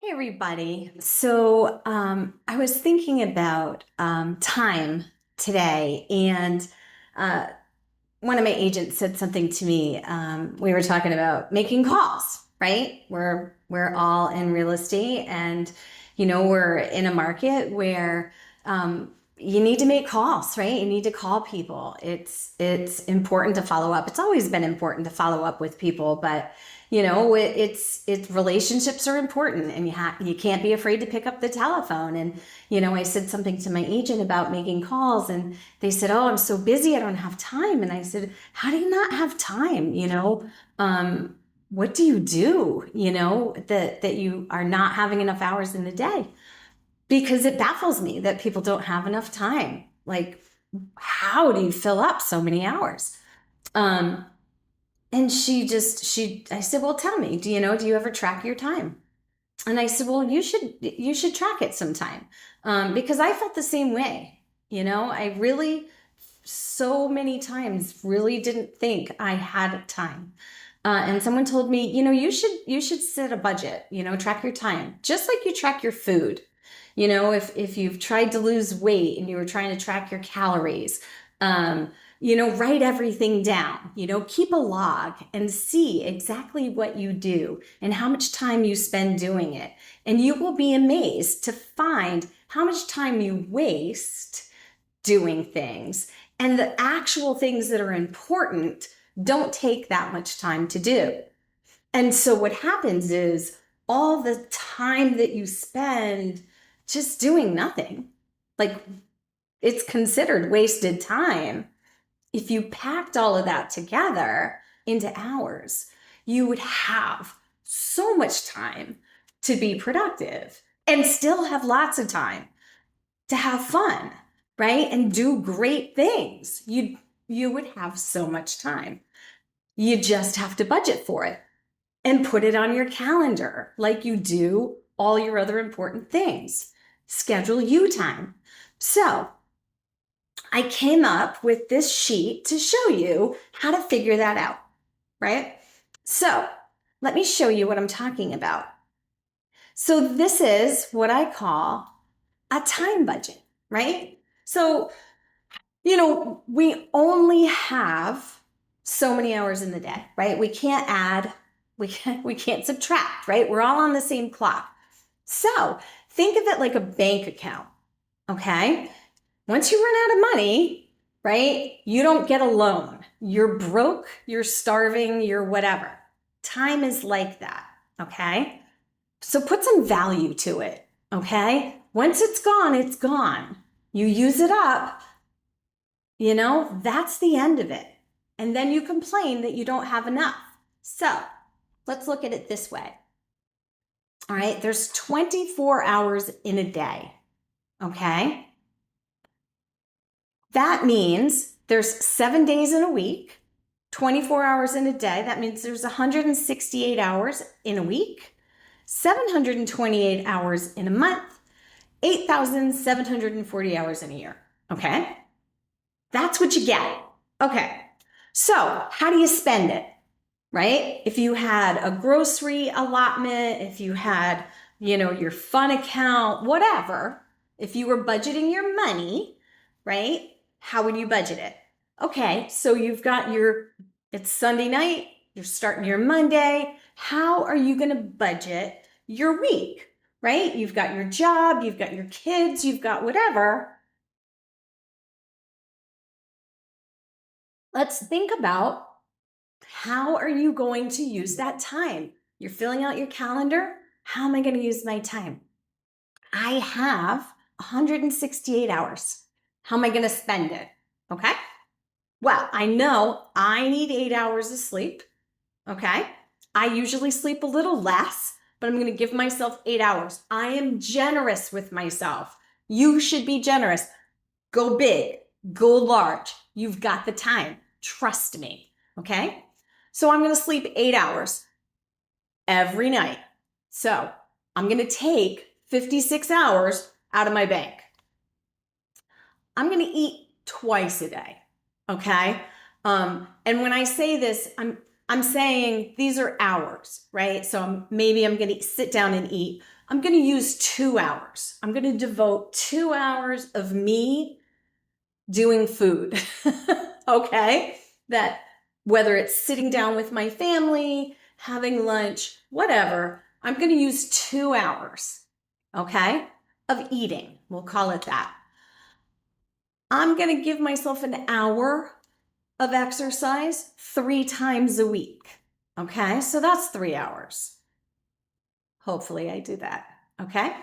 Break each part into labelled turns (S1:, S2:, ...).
S1: Hey everybody. I was thinking about time today, and uh, one of my agents said something to me. We were talking about making calls, right? We're all in real estate, and we're in a market where you need to make calls, right? You need to call people. It's important to follow up. It's always been important to follow up with people, but it's relationships are important, and you can't be afraid to pick up the telephone. And I said something to my agent about making calls, and they said, "Oh, I'm so busy, I don't have time." And I said, "How do you not have time? What do you do? That you are not having enough hours in the day?" Because it baffles me that people don't have enough time. Like, how do you fill up so many hours? Um, and I said, "Well, tell me, do you ever track your time?" And I said, "Well, you should track it sometime." Because I felt the same way. I really, so many times, really didn't think I had time. And someone told me, you should set a budget, track your time, just like you track your food. If you've tried to lose weight and you were trying to track your calories, um, write everything down, keep a log and see exactly what you do and how much time you spend doing it. And you will be amazed to find how much time you waste doing things. And the actual things that are important don't take that much time to do. And so what happens is all the time that you spend just doing nothing, like, it's considered wasted time. If you packed all of that together into hours, you would have so much time to be productive and still have lots of time to have fun, right? And do great things. You would have so much time. You just have to budget for it and put it on your calendar like you do all your other important things. Schedule you time. So, I came up with this sheet to show you how to figure that out, right? So, let me show you what I'm talking about. So, this is what I call a time budget, right? So, we only have so many hours in the day, right? We can't add, we can't subtract, right? We're all on the same clock. So, think of it like a bank account, okay? Once you run out of money, right, you don't get a loan. You're broke, you're starving, you're whatever. Time is like that, okay? So put some value to it, okay? Once it's gone, it's gone. You use it up, that's the end of it. And then you complain that you don't have enough. So let's look at it this way. All right, there's 24 hours in a day, okay? That means there's 7 days in a week, 24 hours in a day. That means there's 168 hours in a week, 728 hours in a month, 8,740 hours in a year. Okay? That's what you get. Okay. So, how do you spend it? Right? If you had a grocery allotment, if you had, your fun account, whatever, if you were budgeting your money, right? How would you budget it? Okay, so it's Sunday night, you're starting your Monday. How are you going to budget your week, right? You've got your job, you've got your kids, you've got whatever. Let's think about, how are you going to use that time? You're filling out your calendar. How am I going to use my time? I have 168 hours. How am I going to spend it? Okay. Well, I know I need 8 hours of sleep. Okay. I usually sleep a little less, but I'm going to give myself 8 hours. I am generous with myself. You should be generous. Go big, go large. You've got the time. Trust me. Okay. So I'm going to sleep 8 hours every night. So I'm going to take 56 hours out of my bank. I'm going to eat twice a day. Okay. And when I say this, I'm saying these are hours, right? So maybe I'm going to sit down and eat I'm going to use 2 hours. I'm going to devote 2 hours of me doing food. Okay? That whether it's sitting down with my family, having lunch, whatever, I'm going to use 2 hours, okay, of eating. We'll call it that. I'm going to give myself an hour of exercise 3 times a week. Okay, so that's 3 hours. Hopefully, I do that. Okay.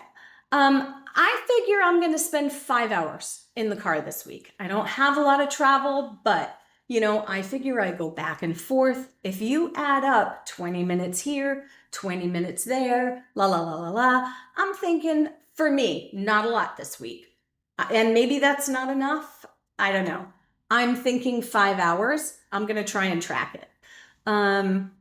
S1: I figure I'm going to spend 5 hours in the car this week. I don't have a lot of travel, but I figure I go back and forth. If you add up 20 minutes here, 20 minutes there, la la la la la, I'm thinking for me, not a lot this week. And maybe that's not enough. I don't know. I'm thinking 5 hours. I'm going to try and track it. Am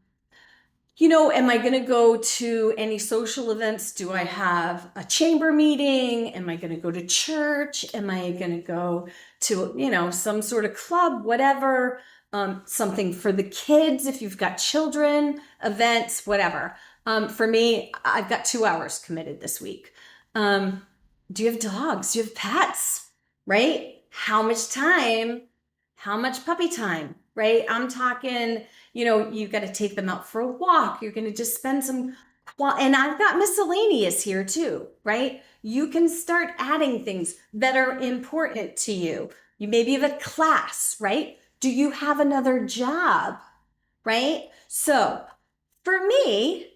S1: I going to go to any social events? Do I have a chamber meeting? Am I going to go to church? Am I going to go to, some sort of club, whatever, something for the kids, if you've got children, events, whatever. For me, I've got 2 hours committed this week. Do you have dogs? Do you have pets? Right? How much time? How much puppy time? Right? I'm talking, you've got to take them out for a walk. You're going to just spend some, and I've got miscellaneous here too, right? You can start adding things that are important to you. You maybe have a class, right? Do you have another job, right? So for me,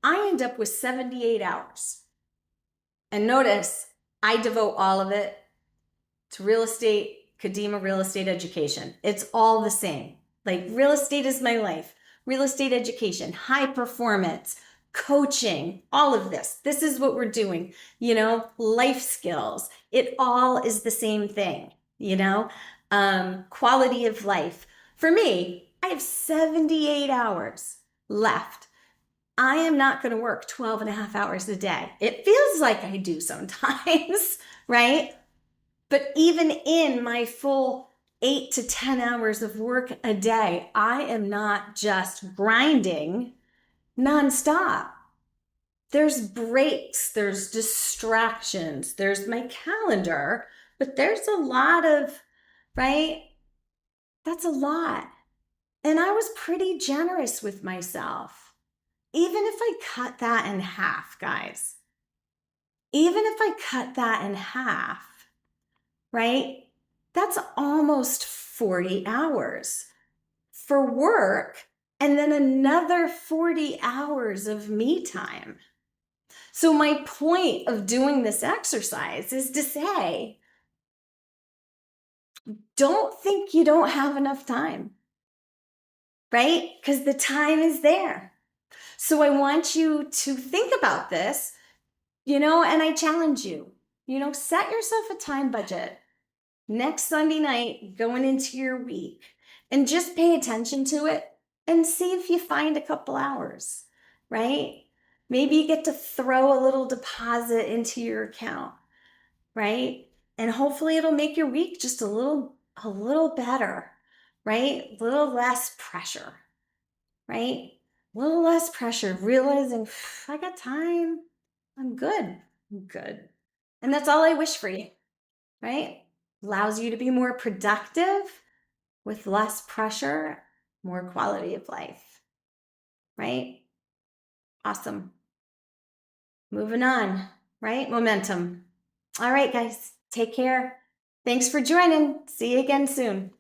S1: I end up with 78 hours. And notice I devote all of it to real estate, Kadima real estate education. It's all the same. Like real estate is my life. Real estate education, high performance, coaching, all of this. This is what we're doing, life skills. It all is the same thing, quality of life. For me, I have 78 hours left. I am not going to work 12 and a half hours a day. It feels like I do sometimes, right? But even in my full 8 to 10 hours of work a day, I am not just grinding nonstop. There's breaks, there's distractions, there's my calendar, but there's a lot of, right? That's a lot. And I was pretty generous with myself. Even if I cut that in half, guys, even if I cut that in half, right? That's almost 40 hours for work and then another 40 hours of me time. So my point of doing this exercise is to say, don't think you don't have enough time, right? Because the time is there. So I want you to think about this, and I challenge you, set yourself a time budget next Sunday night going into your week and just pay attention to it and see if you find a couple hours, right? Maybe you get to throw a little deposit into your account, right? And hopefully it'll make your week just a little better, right? A little less pressure, right? A little less pressure, realizing I got time. I'm good. I'm good. And that's all I wish for you, right? Allows you to be more productive with less pressure, more quality of life, right? Awesome. Moving on, right? Momentum. All right, guys, take care. Thanks for joining. See you again soon.